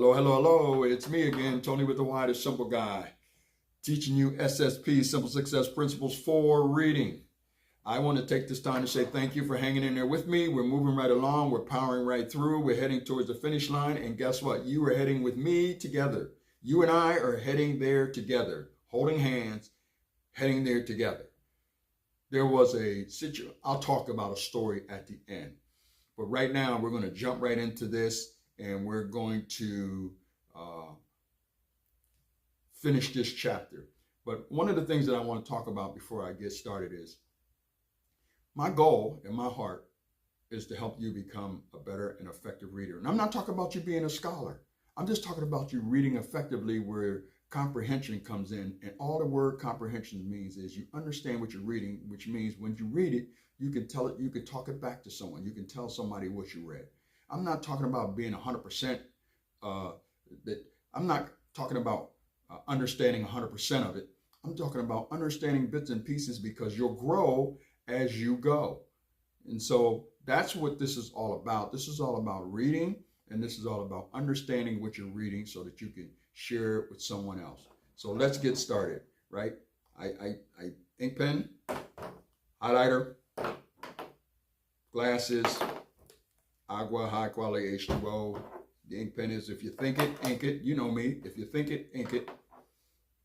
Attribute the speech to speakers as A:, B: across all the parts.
A: Hello, hello, hello. It's me again, Tony with the Y, the Simple Guy, teaching you S.S.P, Simple Success Principles for Reading. I want to take this time to say thank you for hanging in there with me. We're moving right along. We're powering right through. We're heading towards the finish line. And guess what? You are heading with me together. You and I are heading there together, holding hands, heading there together. There was a situation. I'll talk about a story at the end. But right now, we're going to jump right into this. And we're going to finish this chapter. But one of the things that I want to talk about before I get started is my goal in my heart is to help you become a better and effective reader. And I'm not talking about you being a scholar. I'm just talking about you reading effectively where comprehension comes in. And all the word comprehension means is you understand what you're reading, which means when you read it, you can tell it, you can talk it back to someone. You can tell somebody what you read. I'm not talking about being 100%, I'm not talking about understanding 100% of it. I'm talking about understanding bits and pieces because you'll grow as you go. And so that's what this is all about. This is all about reading, and this is all about understanding what you're reading so that you can share it with someone else. So let's get started, right? I ink pen, highlighter, glasses, agua, high quality H2O. The ink pen is, if you think it, ink it. You know me. If you think it, ink it.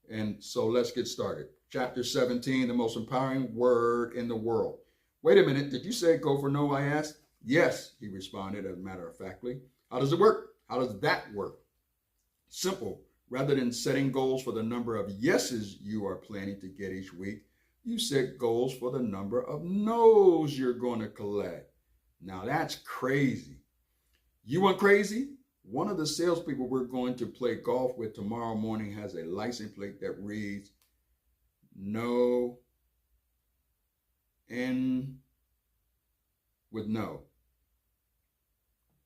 A: And so let's get started. Chapter 17, the most empowering word in the world. Wait a minute. Did you say go for no? I asked. Yes, he responded, as a matter of factly. How does it work? How does that work? Simple. Rather than setting goals for the number of yeses you are planning to get each week, you set goals for the number of no's you're going to collect. Now that's crazy. You want crazy? One of the salespeople we're going to play golf with tomorrow morning has a license plate that reads no in with no.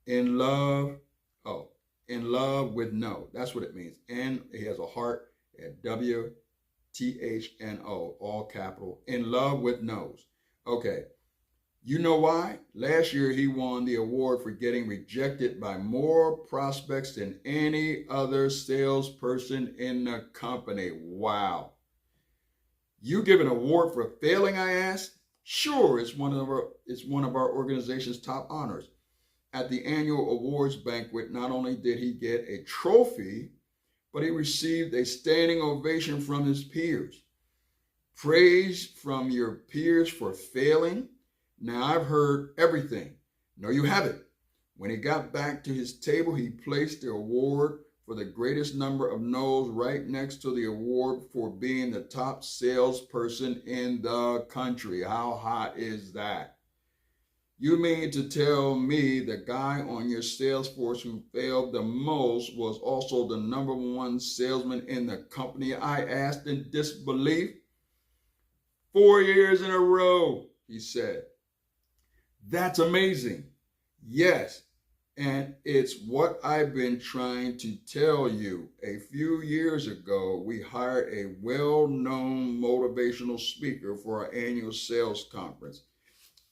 A: In love with no. That's what it means. And it has a heart at WTHNO, all capital. In love with no's. Okay. You know why? Last year, he won the award for getting rejected by more prospects than any other salesperson in the company. Wow. You give an award for failing, I asked? Sure, it's one of our organization's top honors. At the annual awards banquet, not only did he get a trophy, but he received a standing ovation from his peers. Praise from your peers for failing? Now, I've heard everything. No, you haven't. When he got back to his table, he placed the award for the greatest number of no's right next to the award for being the top salesperson in the country. How hot is that? You mean to tell me the guy on your sales force who failed the most was also the number one salesman in the company? I asked in disbelief. 4 years in a row, he said. That's amazing. Yes, and it's what I've been trying to tell you. A few years ago, we hired a well-known motivational speaker for our annual sales conference.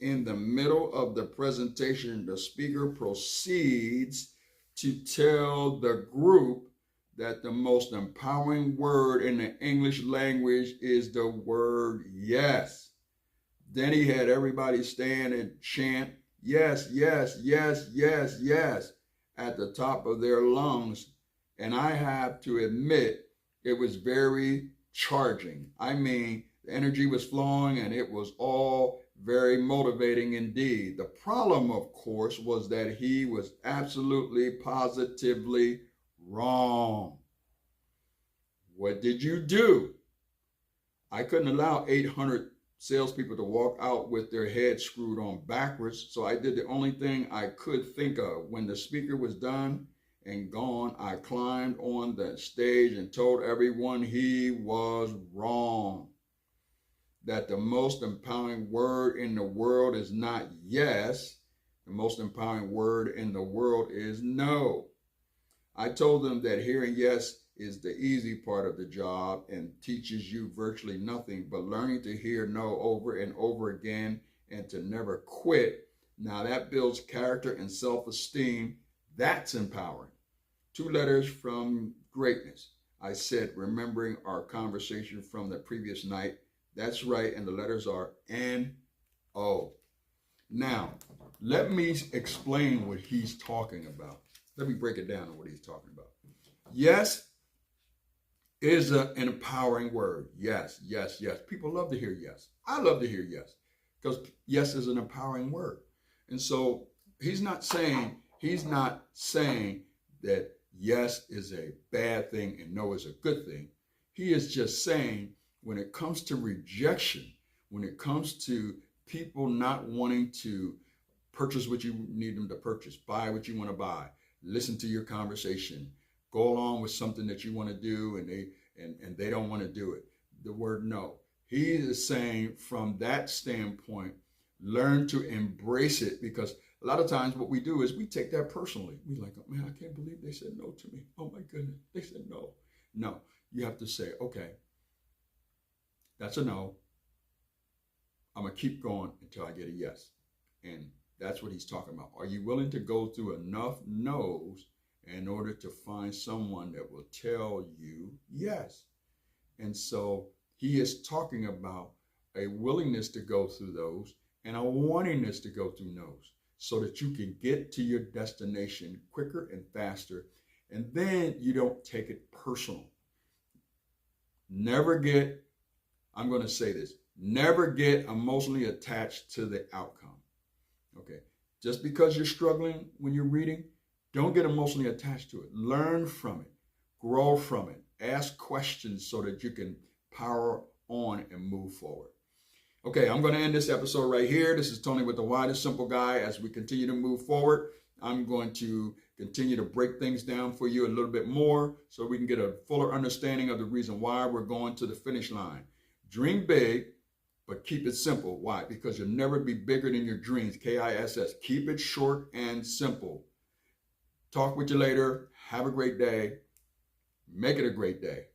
A: In the middle of the presentation, the speaker proceeds to tell the group that the most empowering word in the English language is the word yes. Then he had everybody stand and chant, yes, yes, yes, yes, yes, at the top of their lungs. And I have to admit, it was very charging. I mean, the energy was flowing and it was all very motivating indeed. The problem, of course, was that he was absolutely, positively wrong. What did you do? I couldn't allow 800 salespeople to walk out with their heads screwed on backwards. So I did the only thing I could think of. When the speaker was done and gone, I climbed on the stage and told everyone he was wrong. That the most empowering word in the world is not yes. The most empowering word in the world is no. I told them that hearing yes is the easy part of the job and teaches you virtually nothing, but learning to hear no over and over again and to never quit. Now that builds character and self-esteem. That's empowering. 2 letters from greatness. I said, remembering our conversation from the previous night. That's right. And the letters are N-O. Now, let me explain what he's talking about. Let me break it down on what he's talking about. Yes is an empowering word. Yes, yes, yes. People love to hear yes. I love to hear yes, because yes is an empowering word. And so he's not saying that yes is a bad thing and no is a good thing. He is just saying when it comes to rejection, when it comes to people not wanting to purchase what you need them to purchase, buy what you want to buy, listen to your conversation, go along with something that you want to do and they don't want to do it. The word no. He is saying from that standpoint, learn to embrace it, because a lot of times what we do is we take that personally. We like, oh, man, I can't believe they said no to me. Oh my goodness, they said no. No, you have to say, okay, that's a no. I'm going to keep going until I get a yes. And that's what he's talking about. Are you willing to go through enough no's in order to find someone that will tell you yes? And so he is talking about a willingness to go through those and a wantingness to go through no's, so that you can get to your destination quicker and faster. And then you don't take it personal. Never get emotionally attached to the outcome. Okay. Just because you're struggling when you're reading, don't get emotionally attached to it. Learn from it, grow from it, ask questions so that you can power on and move forward. Okay, I'm going to end this episode right here. This is Tony with the Why, the Simple Guy. As we continue to move forward, I'm going to continue to break things down for you a little bit more so we can get a fuller understanding of the reason why we're going to the finish line. Dream big, but keep it simple. Why? Because you'll never be bigger than your dreams. KISS. Keep it short and simple. Talk with you later. Have a great day. Make it a great day.